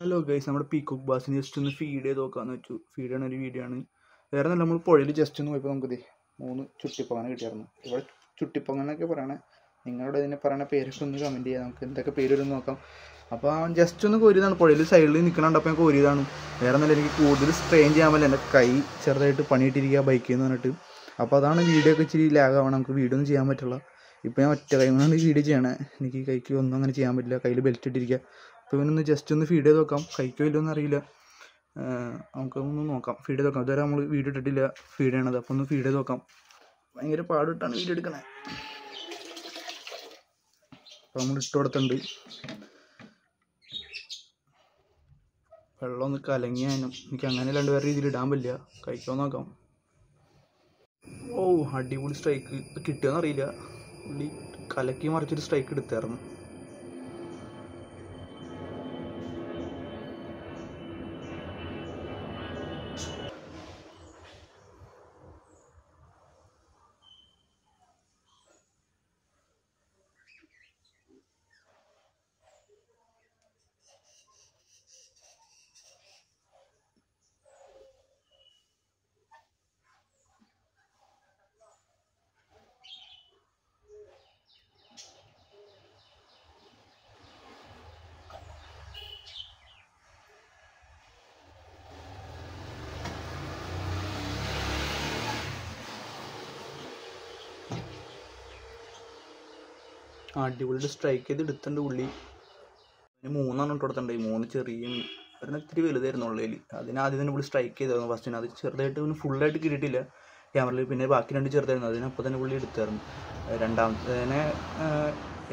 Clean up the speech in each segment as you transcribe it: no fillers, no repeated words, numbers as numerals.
Hello guys, നമ്മുടെ peacock ബാസിന് just ഒന്ന് feed ചെയ്ത് നോക്കാമെന്ന് വെച്ചു. ഫീഡ് ചെയ്യണ ഒരു വീഡിയോ ആണ്. വേറെ നല്ല നമ്മൾ പുഴയിൽ ജസ്റ്റ് ഒന്ന് പോയപ്പോൾ നമുക്ക് 3 ചുട്ടിപ്പൊങ്ങനെ കിട്ടിയായിരുന്നു. ഇവിടെ ചുട്ടിപ്പൊങ്ങനൊക്കെ പറയണേ, നിങ്ങളുടെ ഇതിനെ പറയണ പേരൊക്കെ ഒന്ന് കമൻറ്റ് ചെയ്യാം. നമുക്ക് എന്തൊക്കെ പേര് വരുമെന്ന് നോക്കാം. അപ്പോൾ ജസ്റ്റ് ഒന്ന് കോരിയതാണ്, പുഴയിൽ സൈഡിൽ നിൽക്കണുണ്ടപ്പോൾ ഞാൻ കോരിയതാണ്. വേറെ നല്ല എനിക്ക് കൂടുതൽ സ്ട്രെയിൻ ചെയ്യാൻ പറ്റില്ല, എൻ്റെ കൈ ചെറുതായിട്ട് പണിയിട്ടിരിക്കുക ബൈക്കിൽ നിന്ന് പറഞ്ഞിട്ട്. അപ്പോൾ അതാണ് വീഡിയോ ഒക്കെ ഇച്ചിരി ലാഗ് ആവണം, നമുക്ക് വീഡിയോ ഒന്നും ചെയ്യാൻ പറ്റില്ല. ഇപ്പോൾ ഞാൻ ഒറ്റ കൈ കൊണ്ടാണ് വീഡിയോ ചെയ്യണേ, എനിക്ക് കൈക്ക് ഒന്നും അങ്ങനെ ചെയ്യാൻ പറ്റില്ല, കയ്യിൽ ബെൽറ്റ് ഇട്ടിരിക്കുക. അപ്പോൾ ഇവനൊന്ന് ജസ്റ്റ് ഒന്ന് ഫീഡ് ചെയ്ത് നോക്കാം, കഴിക്കോ ഇല്ലയെന്ന് അറിയില്ല. നമുക്കൊന്ന് നോക്കാം, ഫീഡ് ചെയ്ത് നോക്കാം. ഇതുവരെ നമ്മൾ വീഡിയോ ഇട്ടിട്ടില്ല ഫീഡ് ചെയ്യണത്, അപ്പോൾ ഒന്ന് ഫീഡ് ചെയ്ത് നോക്കാം. ഭയങ്കര പാടിട്ടാണ് വീഡിയോ എടുക്കണേ. അപ്പോൾ നമ്മൾ ഇട്ട് കൊടുത്തിട്ടുണ്ട്. വെള്ളം ഒന്ന് കലങ്ങിയാലും എനിക്ക് അങ്ങനെ വേറെ രീതിയിൽ ഇടാൻ പറ്റില്ല. കഴിക്കാൻ നോക്കാം. ഓ, അടിപൊളി സ്ട്രൈക്ക് കിട്ടുമെന്ന് അറിയില്ല. പുള്ളി കലക്കി മറിച്ചൊരു സ്ട്രൈക്ക് എടുത്തായിരുന്നു. അടിപൊളി സ്ട്രൈക്ക് ചെയ്ത് എടുത്തിട്ടുണ്ട് പുള്ളി. അതിന് 3 ഇട്ട് കൊടുത്തിട്ടുണ്ട്. 3 ചെറിയ ഒരെണ്ണം ഇത്തിരി വലുതായിരുന്നു ഉള്ളിൽ. ആദ്യം തന്നെ പുള്ളി സ്ട്രൈക്ക് ചെയ്തായിരുന്നു ഫസ്റ്റിന്. അത് ചെറുതായിട്ട് ഫുള്ളായിട്ട് കിട്ടിയിട്ടില്ല ക്യാമറയിൽ. പിന്നെ ബാക്കി 2 ചെറുതായിരുന്നു, അതിനപ്പോൾ തന്നെ പുള്ളി എടുത്തായിരുന്നു. രണ്ടാമത്തേനെ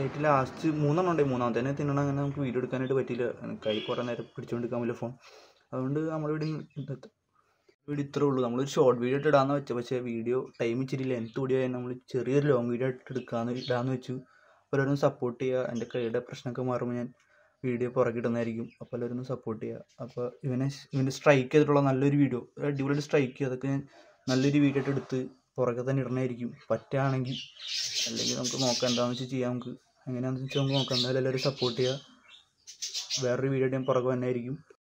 ഏറ്റവും ലാസ്റ്റ് 3 ഉണ്ട്. മൂന്നാമത്തേനെ തിന്നണം, അങ്ങനെ നമുക്ക് വീഡിയോ എടുക്കാനായിട്ട് പറ്റിയില്ല. കൈ കുറേ നേരം പിടിച്ചുകൊണ്ടിരിക്കാൻ പറ്റില്ല ഫോൺ. അതുകൊണ്ട് നമ്മളിവിടെ ഇത്രേ ഉള്ളൂ. നമ്മളൊരു ഷോർട്ട് വീഡിയോ ഇട്ട് ഇടാമെന്ന് വെച്ചാൽ, പക്ഷേ വീഡിയോ ടൈം ഇച്ചിരി ലെങ്ത് കൂടിയായി നമ്മൾ ചെറിയൊരു ലോങ് വീഡിയോ ഇടാമെന്ന് വെച്ചു. അപ്പോൾ എല്ലാവരും സപ്പോർട്ട് ചെയ്യുക. എൻ്റെ കൈയുടെ പ്രശ്നമൊക്കെ മാറുമ്പോൾ ഞാൻ വീഡിയോ പുറകിടുന്നതായിരിക്കും. അപ്പോൾ എല്ലാവരും സപ്പോർട്ട് ചെയ്യുക. അപ്പോൾ ഇവൻ്റെ സ്ട്രൈക്ക് ചെയ്തിട്ടുള്ള നല്ലൊരു വീഡിയോ, അടിപൊളി സ്ട്രൈക്ക്, അതൊക്കെ ഞാൻ നല്ലൊരു വീഡിയോ ആയിട്ട് എടുത്ത് പുറകെ തന്നെ ഇടണമായിരിക്കും പറ്റുകയാണെങ്കിൽ. അല്ലെങ്കിൽ നമുക്ക് നോക്കാം, എന്താണെന്ന് വെച്ചാൽ ചെയ്യാം. നമുക്ക് എങ്ങനെയാണെന്ന് വെച്ചാൽ നമുക്ക് നോക്കാം. എന്തായാലും എല്ലാവരും സപ്പോർട്ട് ചെയ്യുക. വേറൊരു വീഡിയോ ഞാൻ പുറകെ തന്നെ ആയിരിക്കും.